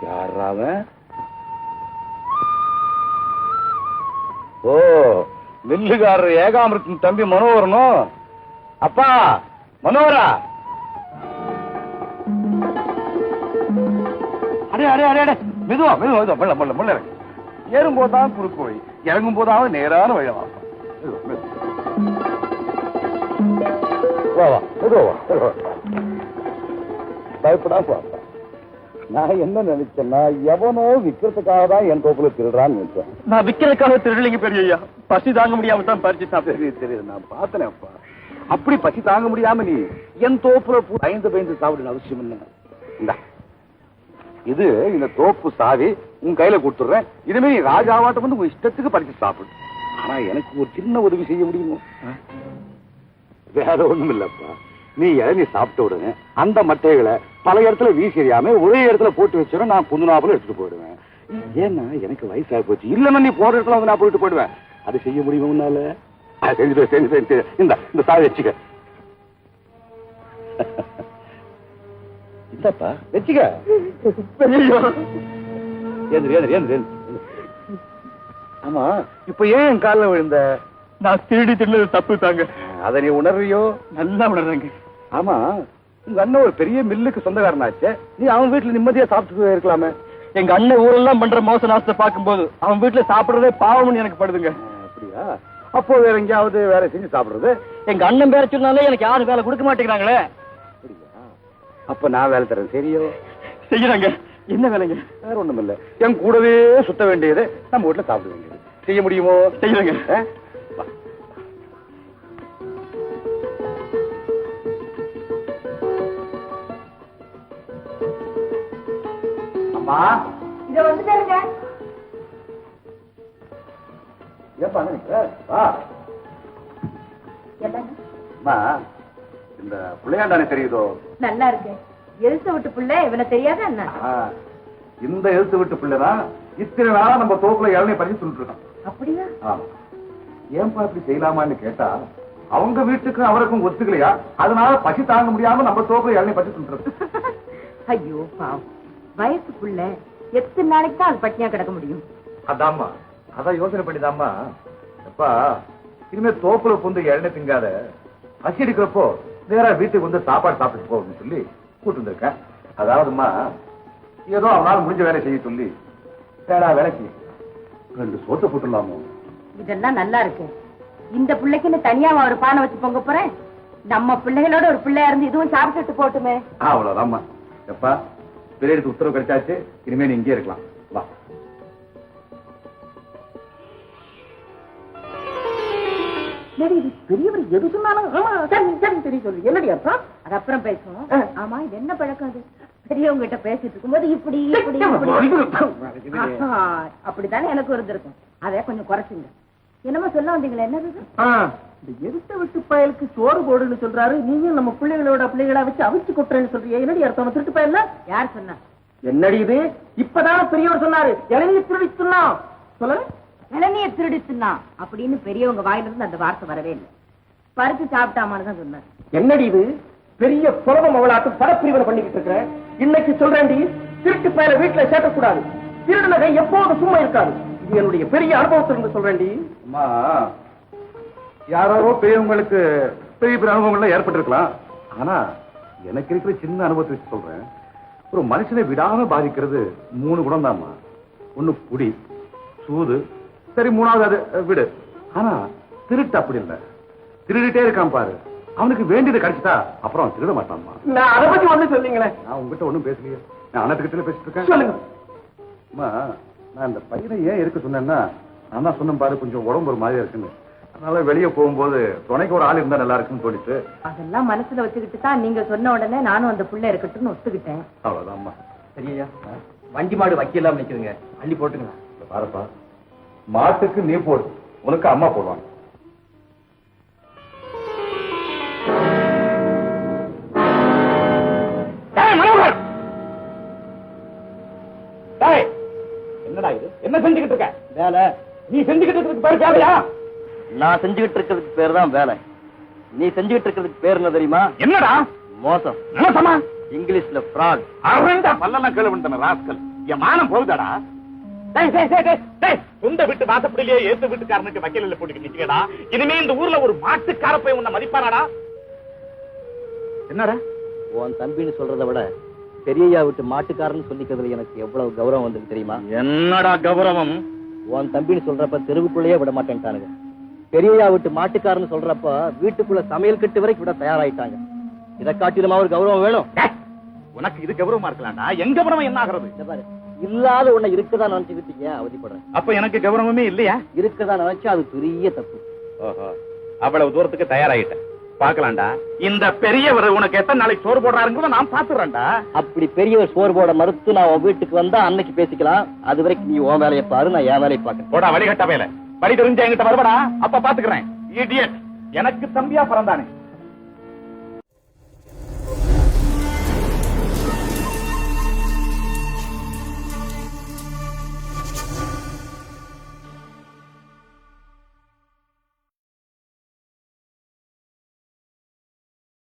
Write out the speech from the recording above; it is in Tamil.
யாராவன்? ஓ, மில்லுகாரர் ஏகாமிரத்தின் தம்பி மனோகரனும். அப்பா மனோகரா! அடே அடே அடே அடே, மெதுவா மெதுவா மெதுவா, முள்ள முள்ள முள்ள இறங்கு. ஏறும் போதான் குறுக்கு வழி, இறங்கும் போதாவது நேரான வழி. வா வா, மெதுவா பயப்படாம. நான் என்ன நினைச்சேன்னா, எவனோ விக்கிறதுக்காக தான் என் தோப்புல திருடுறான்னு நினைச்சேன். நான் விக்கிறதுக்காக திருடலைங்க பெரிய. பசி தாங்க முடியாம தான் பறிச்சு தெரியுது தெரியுது, நான் பார்த்தேன் அப்பா. அப்படி பசி தாங்க முடியாம நீ என் தோப்புல பயந்து பயந்து சாப்பிடுற அவசியம் இல்லை. இந்தா, இது இந்த தோப்பு சாவி உன் கையில கொடுத்துடுறேன். இனிமே நீ ராஜாவாட்டம் வந்து உன் இஷ்டத்துக்கு பறிச்சு சாப்பிடு. ஆனா எனக்கு ஒரு சின்ன உதவி செய்ய முடியுமோ? வேற ஒண்ணும் இல்லப்பா. நீ இளநீ சாப்பிட்டு விடுங்க. அந்த மட்டைகளை பல இடத்துல வீசறியாம ஒரே இடத்துல போட்டு வச்சிடும். நான் புதுநாப்புல எடுத்துட்டு போயிடுவேன். ஏன்னா எனக்கு வயசாகி போச்சு. இல்லன்னா நீ போற இடத்துல வந்து நான் போயிட்டு போயிடுவேன். அது செய்ய முடியுமா உன்னால? செஞ்சு செஞ்சு இந்த சாவி வச்சுக்க. இல்லப்பா வச்சுக்க. ஆமா, இப்ப ஏன் என் காலில் விழுந்த? நான் திருடி தின்னது தப்பு தாங்க. அதை நீ உணர்றியோ? நல்லா உணர்றேங்க. ஆமா, உங்க அண்ணன் ஒரு பெரிய மில்லுக்கு சொந்தக்காரனாச்சே. நீ அவன் வீட்டுல நிம்மதியா சாப்பிட்டு இருக்கலாமே. எங்க அண்ணன் ஊரெல்லாம் பண்ற மோச நாசத்தை பார்க்கும்போது அவன் வீட்டுல சாப்பிடுறதே பாவம்னு எனக்கு படுதுங்க. அப்படியா? அப்போ வேற எங்கேயாவது வேலை செஞ்சு சாப்பிடுறது? எங்க அண்ணன் பேர சொன்னாலே எனக்கு யாரும் வேலை கொடுக்க மாட்டேங்கிறாங்களே. அப்ப நான் வேலை தரேன், சரியோ? செய்யறாங்க. என்ன வேலைங்க? வேற ஒண்ணும் இல்ல, என் கூடவே சுத்த வேண்டியது, நம்ம வீட்டுல சாப்பிட வேண்டியது. செய்ய முடியுமோ? செய்யறங்க. அம்மா இத வந்துட்டாருங்க. ஏப்பா நினைக்கிற? வா. அம்மா, இந்த பிள்ளையாண்டானே தெரியுதோ? நல்லா இருக்கு. எழுத்து விட்டு பிள்ளை இவனை தெரியாத என்ன? இந்த எழுத்து விட்டு பிள்ளைதான் இத்தனை நாளா நம்ம தோப்புல இளநீ பறிச்சு சொல்லிட்டு இருக்கோம். அப்படியா? ஏன்பா இப்படி செய்யலாமான்னு கேட்டா, அவங்க வீட்டுக்கு அவருக்கும் ஒத்துக்கலையா, அதனால பசி தாங்க முடியாம நம்ம தோப்புல இளநீ பறிச்சு சொல்லிட்டு. ஐயோ பாவம், வயசுக்குள்ள எத்தனை நாளைக்கு தான் அது பட்டினியா கிடக்க முடியும்? அதாம்மா, அதான் யோசனை பண்ணிதாம்மா. எப்பா, இனிமே தோப்புல புந்து இளநீ திங்காத, பசி எடுக்கிறப்போ நேரா வீட்டுக்கு வந்து சாப்பாடு சாப்பிட்டு போகணும்னு சொல்லி கூட்டு வந்திருக்கேன். அதாவதுமா, ஏதோ அவனால முடிஞ்ச வேலை செய்ய சொல்லி தேடா வேலைக்கு 2 சோத்தை போட்டுடலாமோ? இதெல்லாம் நல்லா இருக்கு. இந்த பிள்ளைக்குன்னு தனியா ஒரு பானை வச்சு பொங்க போறேன். நம்ம பிள்ளைகளோட ஒரு பிள்ளையா இருந்து இதுவும் சாப்பிட்டுட்டு போட்டுமே. அவ்வளவுதாம்மா. எப்பா, பெரியதுக்கு உத்தரவு கிடைச்சாச்சு, இனிமே நீ இங்கே இருக்கலாம். வா. பெரியவர் எது சொன்னாலும் தெரியும் சொல்லு. என்னடி அர்த்தம்? அது அப்புறம் பேசுவோம். ஆமா, இது என்ன பழக்கம்? அது பெரியவங்க கிட்ட பேசிட்டு இருக்கும்போது இப்படி இப்படி அப்படித்தானே எனக்கு இருந்திருக்கும். அதை கொஞ்சம் குறைச்சுங்க. என்னமோ சொல்ல வந்தீங்களா? என்னது? இந்த எடுத்த விட்டு பயலுக்கு சோறு போடுன்னு சொல்றாரு. நீயும் நம்ம பிள்ளைகளோட பிள்ளைகளா வச்சு அவிச்சு கொட்டுறேன்னு சொல்றீங்க. என்னடி அர்த்தம்? திருட்டு பயல்ல யார் சொன்னா? என்னடி இது? இப்பதான் பெரியவர் சொன்னாரு, இளநிய திருடி சொன்னா. சொல்ல, இளநிய திருடி சொன்னா அப்படின்னு பெரியவங்க வாயிலிருந்து அந்த வார்த்தை வரவே இல்லை. பறிச்சு சாப்பிட்டாமான்னு தான் சொன்னார். என்னடி இது? பெரிய குலவம் அவளாட்டு படப்பிரிவனை பண்ணிக்கிட்டு இருக்கிறேன். இன்னைக்கு சொல்றேன்டி, திருட்டு பயல வீட்டுல சேர்க்கக்கூடாது. திருடனகை எப்போது சும்மா இருக்காது. இது என்னுடைய பெரிய அனுபவத்திலிருந்து சொல்றேன்டி. அம்மா, யாரோ பெரியவங்களுக்கு பெரிய பெரிய அனுபவங்கள்லாம் ஏற்பட்டிருக்கலாம். ஆனா எனக்கு இருக்கிற சின்ன அனுபவத்தை வச்சு சொல்றேன். ஒரு மனுஷனை விடாம பாதிக்கிறது 3 குணம் தான்மா. 1 குடி, சூது, சரி 3வது அது விடு. ஆனா திருட்டு அப்படி இல்லை. திருடிட்டே இருக்கான் பாரு, அவனுக்கு வேண்டியது கிடைச்சிட்டா அப்புறம் திருட மாட்டான்மா. நான் அதை பத்தி ஒண்ணு சொன்னீங்களே. நான் உங்ககிட்ட ஒண்ணும் பேசலையே, நான் அண்ணத்துக்கிட்ட பேசிட்டு இருக்கேன். சொல்லுங்க. அம்மா, நான் இந்த பையனை ஏன் இருக்க சொன்னேன்னா, நான் தான் சொன்னேன் பாரு, கொஞ்சம் உடம்பு ஒரு மாதிரியா இருக்குன்னு. அதனால வெளியே போகும்போது துணைக்கு ஒரு ஆள் இருந்தா நல்லா இருக்குன்னு சொல்லிட்டு அதெல்லாம் மனசுல வச்சுக்கிட்டு தான் நீங்க சொன்ன உடனே நானும் அந்த புள்ள இருக்கட்டும்னு ஒத்துக்கிட்டேன். அவ்வளவுதான்மா. சரியா? வண்டி மாடு வைக்கலாம் நிக்குதுங்க, அள்ளி போட்டுங்க. பாருப்பா, மாட்டுக்கு நீ போடு, உனக்கு அம்மா போடுவாங்க. என்னடா இது? என்ன செஞ்சுக்கிட்டு இருக்க? வேலை. நீ செஞ்சுக்கிட்டு இருக்கிறதுக்கு பேரு வேலையா? நான் செஞ்சுக்கிட்டு இருக்கிறதுக்கு பேர் தான் வேலை. நீ செஞ்சுக்கிட்டு இருக்கிறதுக்கு பேர் என்ன தெரியுமா? என்னடா? மோசம். மோசமா? இங்கிலீஷ்ல ஃப்ராட். அரண்டா பல்லெல்லாம் கேள்வி பண்ணிட்டேன் ராஸ்கல். என் மானம் போகுதாடா? சொந்த வீட்டு வாசப்படியிலேயே ஏத்து வீட்டுக்காரனுக்கு வக்கீல போட்டு நிக்கிறடா. இனிமே இந்த ஊர்ல ஒரு மாட்டுக்கார போய் உன்னை மதிப்பானாடா? என்னடா உன் தம்பின்னு சொல்றதை விட பெரியய்யா விட்டு மாட்டுக்காரன்னு சொல்லிக்கிறதுல எனக்கு எவ்வளவு கௌரவம் வந்தது தெரியுமா? என்னடா கௌரவம்? உன் தம்பின்னு சொல்றப்ப தெருவுக்குள்ளேயே விட மாட்டேன்ட்டானுங்க. பெரியய்யா விட்டு மாட்டுக்காரன்னு சொல்றப்ப வீட்டுக்குள்ள சமையல் கட்டு வரைக்கும் விட தயாராயிட்டாங்க. இதை காட்டிலுமா ஒரு கௌரவம் வேணும்? உனக்கு இது கௌரவமா இருக்கலாம்டா. என் கௌரவம் என்ன ஆகிறது? இந்த பாரு, இல்லாத உன்னை இருக்கதான் நினைச்சுக்கிட்டீங்க, அவதிப்படுறேன். அப்ப எனக்கு கௌரவமே இல்லையா? இருக்கதான் நினைச்சா அது பெரிய தப்பு. ஓஹோ, அவ்வளவு தூரத்துக்கு தயாராயிட்டேன். பாக்கலாம்டா, இந்த பெரியவர் உனக்கு எத்தனை நாளைக்கு சோறு போடுறாருங்கிறத நான் பாத்துறேன்டா. அப்படி பெரியவர் சோறு போட மறுத்து நான் உன் வீட்டுக்கு வந்தா அன்னைக்கு பேசிக்கலாம். அது வரைக்கும் நீ உன் வேலையை பாரு, நான் என் வேலையை பாக்க. போடா வழிகட்ட வேலை. வழி தெரிஞ்ச என்கிட்ட வருவடா, அப்ப பாத்துக்கிறேன். இடியட், எனக்கு தம்பியா பிறந்தானே